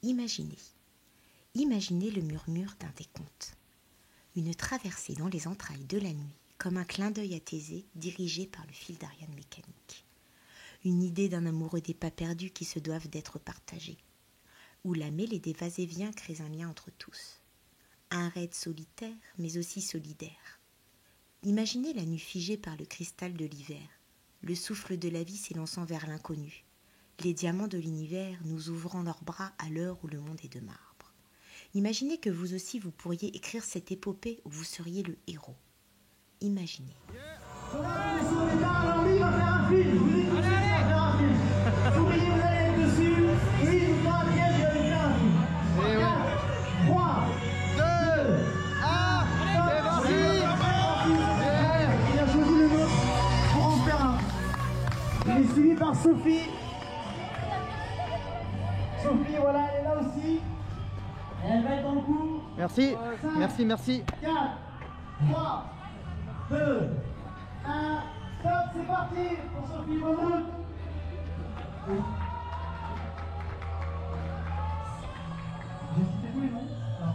Imaginez. Imaginez le murmure d'un des contes. Une traversée dans les entrailles de la nuit, comme un clin d'œil à Thésée dirigé par le fil d'Ariane mécanique. Une idée d'un amoureux des pas perdus qui se doivent d'être partagés. Où la mêlée des va-et-vient crée un lien entre tous. Un raid solitaire, mais aussi solidaire. Imaginez la nuit figée par le cristal de l'hiver, le souffle de la vie s'élançant vers l'inconnu, les diamants de l'univers nous ouvrant leurs bras à l'heure où le monde est de marbre. Imaginez que vous aussi vous pourriez écrire cette épopée où vous seriez le héros. Imaginez. Il est suivi par Sophie. Sophie, voilà, elle est là aussi. Et elle va être dans le coup. Merci, 5, merci. 4, 3, 2, 1, stop, c'est parti pour Sophie, bonne route. J'ai cité tous les noms. Non.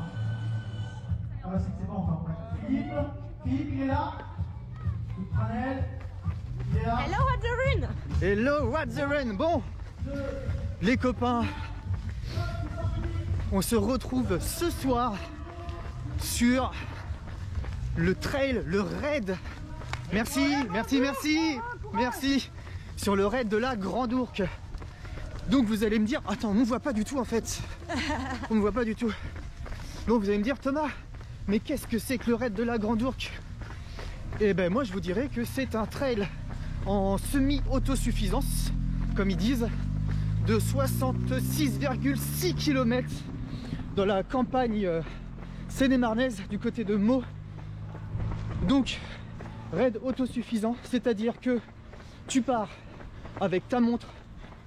Ah bah c'est bon, enfin bref. Philippe, il est là. Pranel, il est là. Hello, what's the run? Hello, what's the run? Bon, les copains, on se retrouve ce soir sur le trail, le raid. Merci, sur le raid de la Grande Ourcq. Donc vous allez me dire, attends, on ne voit pas du tout en fait. On ne voit pas du tout. Donc vous allez me dire, Thomas, mais qu'est-ce que c'est que le raid de la Grande Ourcq? Et ben moi je vous dirais que c'est un trail en semi-autosuffisance, comme ils disent, de 66,6 km dans la campagne seine-et-marnaise du côté de Meaux. Donc raid autosuffisant, c'est-à-dire que tu pars avec ta montre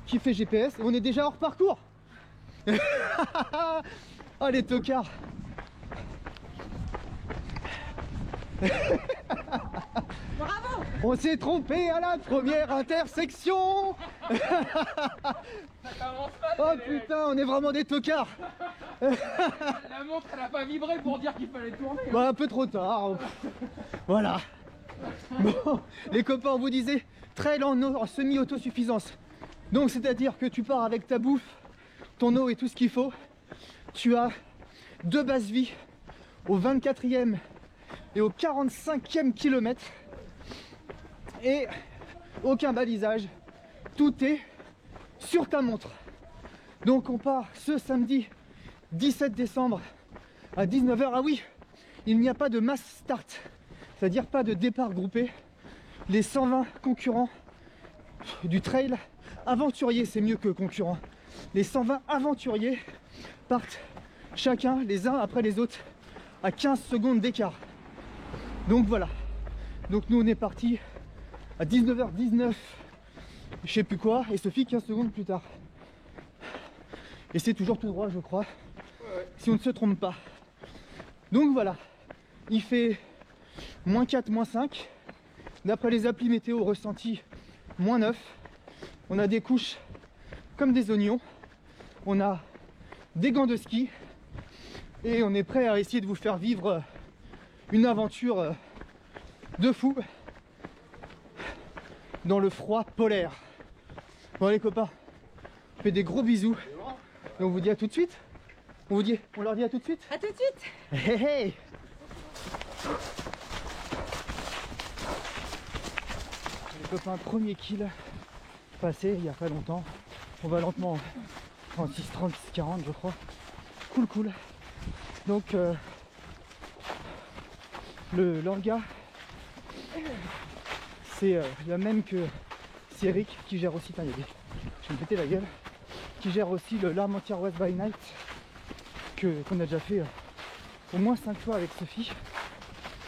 qui fait GPS et on est déjà hors parcours. Oh les tocards. Bravo! On s'est trompé à la première intersection. Oh putain, on est vraiment des tocards. La montre elle a pas vibré pour dire qu'il fallait tourner. Bah, un peu trop tard. Voilà. Bon, les copains, on vous disait trail en semi-autosuffisance. Donc c'est-à-dire que tu pars avec ta bouffe, ton eau et tout ce qu'il faut. Tu as 2 bases vie au 24e et au 45e kilomètre. Et aucun balisage. Tout est sur ta montre. Donc on part ce samedi 17 décembre à 19h. Ah oui, il n'y a pas de mass start, c'est-à-dire pas de départ groupé. Les 120 concurrents du trail aventurier, c'est mieux que concurrents. Les 120 aventuriers partent chacun les uns après les autres à 15 secondes d'écart. Donc voilà. Donc nous on est parti à 19h19, je sais plus quoi, et Sophie 15 secondes plus tard. Et c'est toujours tout droit je crois, si on ne se trompe pas. Donc voilà, il fait -4, -5. D'après les applis météo ressentis, -9. On a des couches comme des oignons. On a des gants de ski. Et on est prêt à essayer de vous faire vivre une aventure de fou dans le froid polaire. Bon les copains, on fait des gros bisous. Et on vous dit à tout de suite. On leur dit à tout de suite. À tout de suite! Hey hey. Les copains, premier kill passé il y a pas longtemps. On va lentement, 36, 30, 40 je crois. Cool. Donc le Langa, c'est la même que Eric qui gère aussi, je vais me péter la gueule, qui gère aussi le L'Armentière West by Night qu'on a déjà fait au moins 5 fois avec Sophie,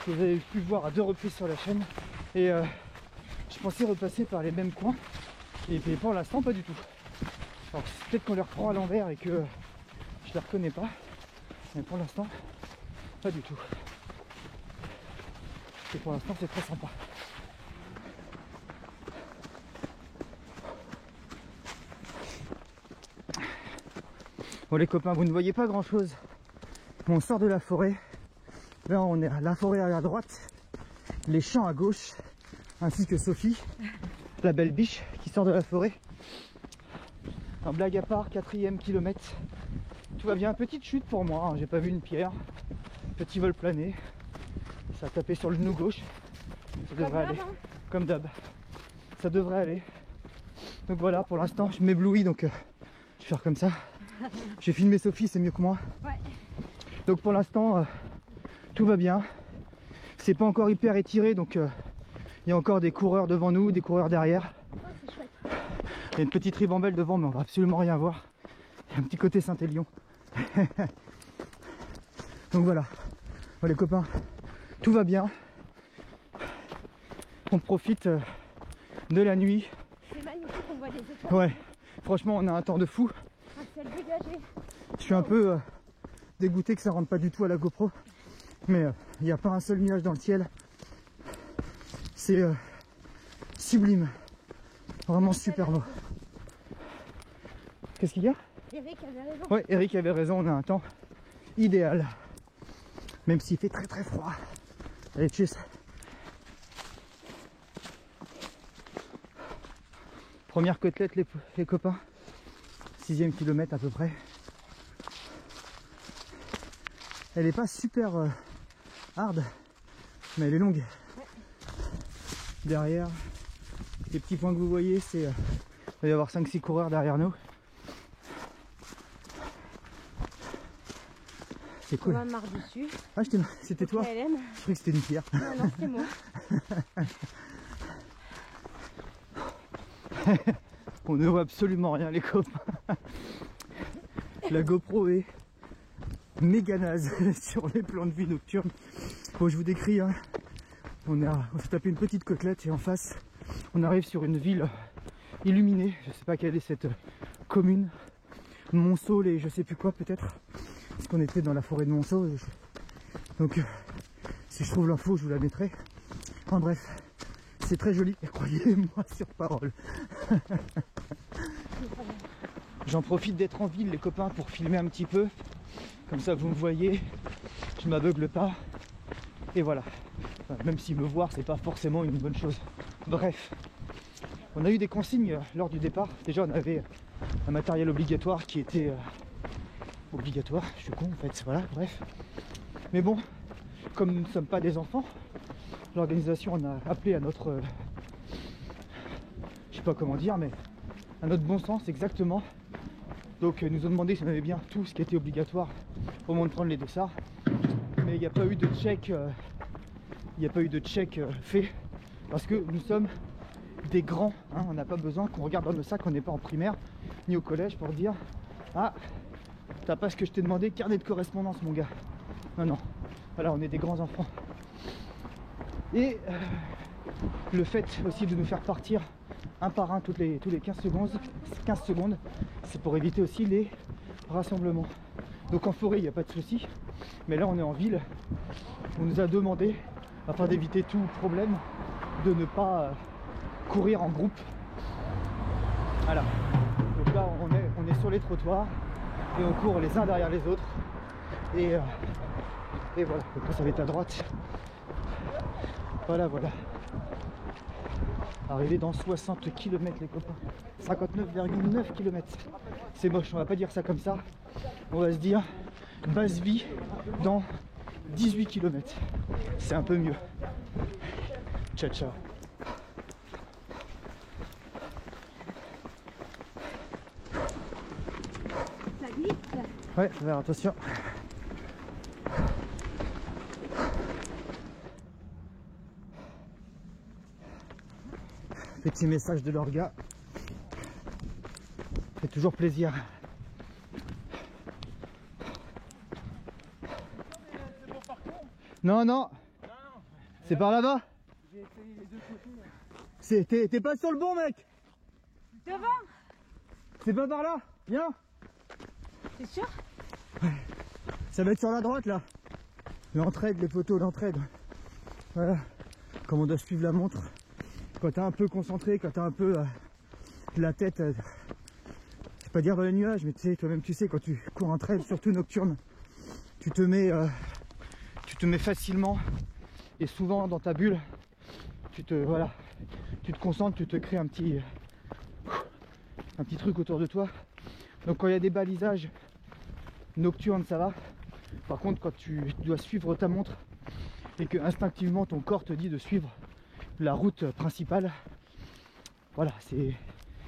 que vous avez pu voir à 2 reprises sur la chaîne. Et je pensais repasser par les mêmes coins et puis pour l'instant pas du tout. Alors peut-être qu'on les reprend à l'envers et que je les reconnais pas, mais pour l'instant pas du tout. Et pour l'instant c'est très sympa. Bon les copains, vous ne voyez pas grand chose. On sort de la forêt. Là on est à la forêt à la droite, les champs à gauche, ainsi que Sophie, la belle biche qui sort de la forêt. En blague à part, 4e kilomètre. Tout va bien, petite chute pour moi, hein. J'ai pas vu une pierre. Petit vol plané. Ça a tapé sur le genou gauche. Ça devrait aller. Comme d'hab. Ça devrait aller. Donc voilà, pour l'instant je m'éblouis, donc je vais faire comme ça. J'ai filmé Sophie, c'est mieux que moi. Ouais. Donc pour l'instant tout va bien. C'est pas encore hyper étiré, donc il y a encore des coureurs devant nous, des coureurs derrière. Oh, c'est chouette. Il y a une petite ribambelle devant, mais on va absolument rien voir. Il y a un petit côté Saint-Élion. Donc voilà. Bon, les copains, tout va bien. On profite de la nuit. C'est magnifique, on voit des étoiles. Ouais, franchement, on a un temps de fou. Un ciel dégagé. Je suis un peu dégoûté que ça rentre pas du tout à la GoPro. Mais il n'y a pas un seul nuage dans le ciel. C'est sublime. Vraiment super beau. Qu'est-ce qu'il y a? Eric avait raison. Ouais, Eric avait raison, on a un temps idéal. Même s'il fait très très froid. Allez, tchuss. Première côtelette les copains. 6e kilomètre à peu près. Elle est pas super hard, mais elle est longue. Derrière, les petits points que vous voyez, c'est il va y avoir 5-6 coureurs derrière nous. C'est cool. On m'a marre dessus. Ah, c'était toi? Hélène. Je croyais que c'était une pierre. Non, non, c'était moi. On ne voit absolument rien les copains. La GoPro est méga naze sur les plans de vue nocturnes. Bon, je vous décris, hein. On s'est tapé une petite côtelette et en face on arrive sur une ville illuminée. Je sais pas quelle est cette commune, Monceau et je sais plus quoi peut-être, parce qu'on était dans la forêt de Monceau. Donc si je trouve l'info je vous la mettrai. En bref, c'est très joli et croyez-moi sur parole. J'en profite d'être en ville les copains pour filmer un petit peu, comme ça vous me voyez, je m'aveugle pas et voilà. Enfin, même si me voir c'est pas forcément une bonne chose. Bref, on a eu des consignes lors du départ. Déjà on avait un matériel obligatoire qui était obligatoire, je suis con en fait, voilà, bref. Mais bon, comme nous ne sommes pas des enfants, l'organisation on a appelé à notre je sais pas comment dire, mais à notre bon sens exactement. Donc ils nous ont demandé si on avait bien tout ce qui était obligatoire au moment de prendre les dossards, mais il n'y a pas eu de check fait parce que nous sommes des grands, hein, on n'a pas besoin qu'on regarde dans nos sacs, on n'est pas en primaire ni au collège pour dire ah t'as pas ce que je t'ai demandé, carnet de correspondance mon gars. Non non, voilà, on est des grands enfants. Et le fait aussi de nous faire partir un par un tous les 15 secondes, c'est pour éviter aussi les rassemblements. Donc en forêt il n'y a pas de souci, mais là on est en ville. On nous a demandé, afin d'éviter tout problème, de ne pas courir en groupe. Voilà. Donc là on est sur les trottoirs et on court les uns derrière les autres. Et voilà, après ça va être à droite. Voilà, voilà. Arrivé dans 60 km les copains. 59,9 km. C'est moche, on va pas dire ça comme ça. On va se dire base vie dans 18 km. C'est un peu mieux. Ciao ciao. Ça glisse. Ouais, faut faire attention. Petit message de l'orga. Fait toujours plaisir. Non, non. C'est par là-bas. J'ai essayé les deux côtés. T'es pas sur le bon mec. Devant. C'est pas par là. Viens. T'es sûr? Ça va être sur la droite là. L'entraide, les poteaux d'entraide. Voilà. Comme on doit suivre la montre. Quand t'es un peu concentré, quand t'as un peu la tête pas dire dans les nuages, mais tu sais, toi-même tu sais, quand tu cours un trail, surtout nocturne, tu te mets facilement et souvent dans ta bulle, tu te concentres, tu te crées un petit truc autour de toi. Donc quand il y a des balisages nocturnes, ça va. Par contre, quand tu dois suivre ta montre et que instinctivement ton corps te dit de suivre la route principale, voilà,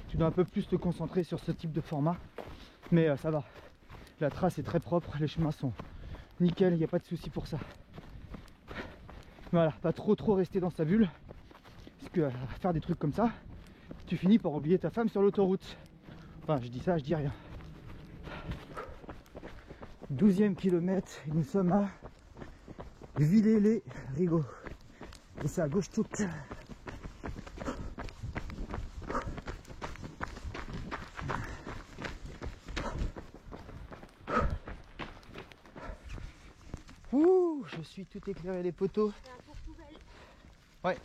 tu dois un peu plus te concentrer sur ce type de format, mais ça va. La trace est très propre, les chemins sont nickel, il n'y a pas de souci pour ça. Voilà, pas trop rester dans sa bulle, parce que faire des trucs comme ça, tu finis par oublier ta femme sur l'autoroute. Enfin, je dis ça, je dis rien. 12e kilomètre, et nous sommes à Villers-les-Rigaud. Et c'est à gauche toute. Ouh, je suis tout éclairé les poteaux. Ouais,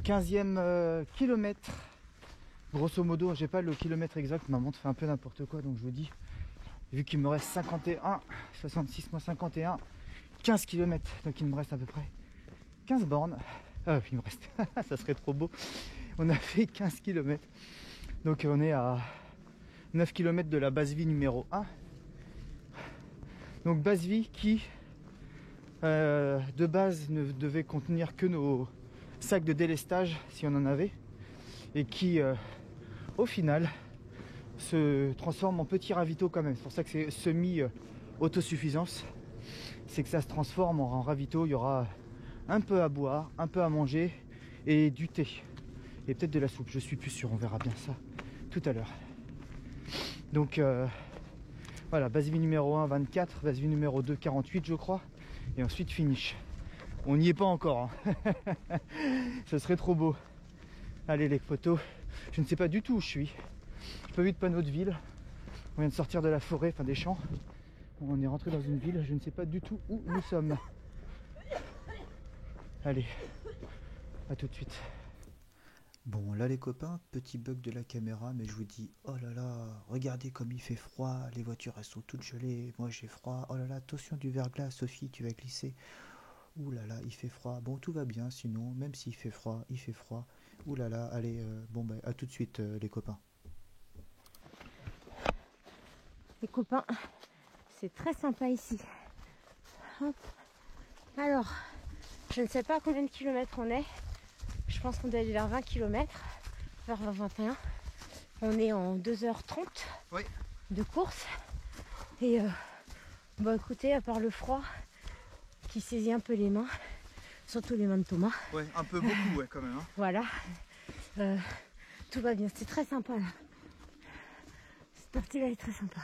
15e kilomètre. Grosso modo, j'ai pas le kilomètre exact, ma montre fait un peu n'importe quoi, donc je vous dis, vu qu'il me reste 51, 66 moins 51, 15 km, donc il me reste à peu près 15 bornes. Il me reste, ça serait trop beau. On a fait 15 km, donc on est à 9 km de la base vie numéro 1. Donc base vie qui, de base, ne devait contenir que nos sacs de délestage, si on en avait, et qui, au final, se transforme en petit ravito quand même. C'est pour ça que c'est semi-autosuffisance. C'est que ça se transforme en ravito. Il y aura un peu à boire, un peu à manger et du thé. Et peut-être de la soupe, je suis plus sûr, on verra bien ça tout à l'heure. Donc voilà, base vie numéro 1, 24, base vie numéro 2, 48 je crois. Et ensuite finish. On n'y est pas encore. Hein. Ce serait trop beau. Allez les photos. Je ne sais pas du tout où je suis. J'ai pas vu de panneau de ville. On vient de sortir de la forêt, enfin des champs. On est rentré dans une ville. Je ne sais pas du tout où nous sommes. Allez, à tout de suite. Bon là les copains, petit bug de la caméra, mais je vous dis, oh là là, regardez comme il fait froid, les voitures elles sont toutes gelées, moi j'ai froid, oh là là, attention du verglas, Sophie tu vas glisser. Ouh là là, il fait froid. Bon, tout va bien sinon, même s'il fait froid, il fait froid. Ouh là là, allez, bon bah à tout de suite les copains. Les copains, c'est très sympa ici. Hop. Alors, je ne sais pas combien de kilomètres on est. Je pense qu'on doit aller vers 20 km, vers 21. On est en 2h30 Oui. de course. Et bah écoutez, à part le froid qui saisit un peu les mains, surtout les mains de Thomas. Ouais, un peu beaucoup, ouais, quand même. Hein. Voilà. Tout va bien, c'est très sympa là. Cette partie-là est très sympa.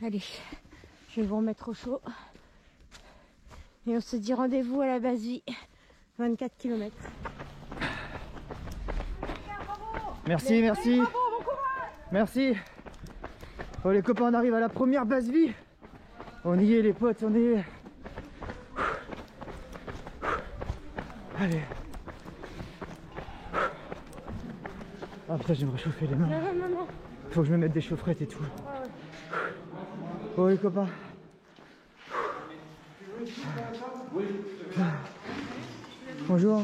Allez, je vais vous remettre au chaud. Et on se dit rendez-vous à la base vie, 24 km. Merci, merci. Merci. Oh les copains, on arrive à la première base vie. On y est les potes, on y est. Allez. Ah putain, je vais me réchauffer les mains. Non. Faut que je me mette des chaufferettes et tout. Oh les copains. Bonjour.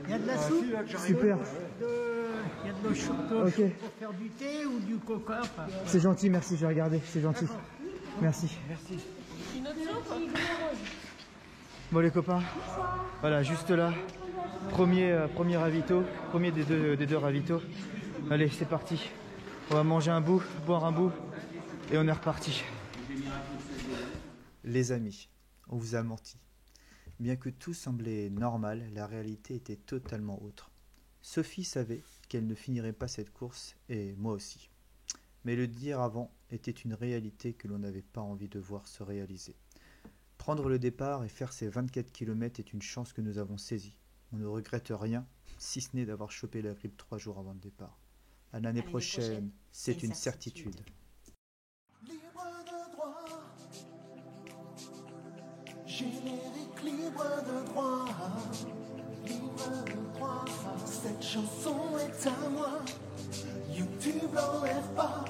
Il y a de la soupe, Super. il y a de l'eau chaude Ok. pour faire du thé ou du coca. Enfin, C'est gentil, merci, je vais regarder, c'est gentil. Merci. Bon les copains, voilà, juste là, premier ravito, premier des deux ravitaux. Allez, c'est parti. On va manger un bout, boire un bout, et on est reparti. Les amis, on vous a menti. Bien que tout semblait normal, la réalité était totalement autre. Sophie savait qu'elle ne finirait pas cette course, et moi aussi. Mais le dire avant était une réalité que l'on n'avait pas envie de voir se réaliser. Prendre le départ et faire ces 24 km est une chance que nous avons saisie. On ne regrette rien, si ce n'est d'avoir chopé la grippe 3 jours avant le départ. À l'année prochaine, c'est une certitude. Libre de droit, Générique libre de droit, libre de droit. Cette chanson est à moi, YouTube l'enlève pas.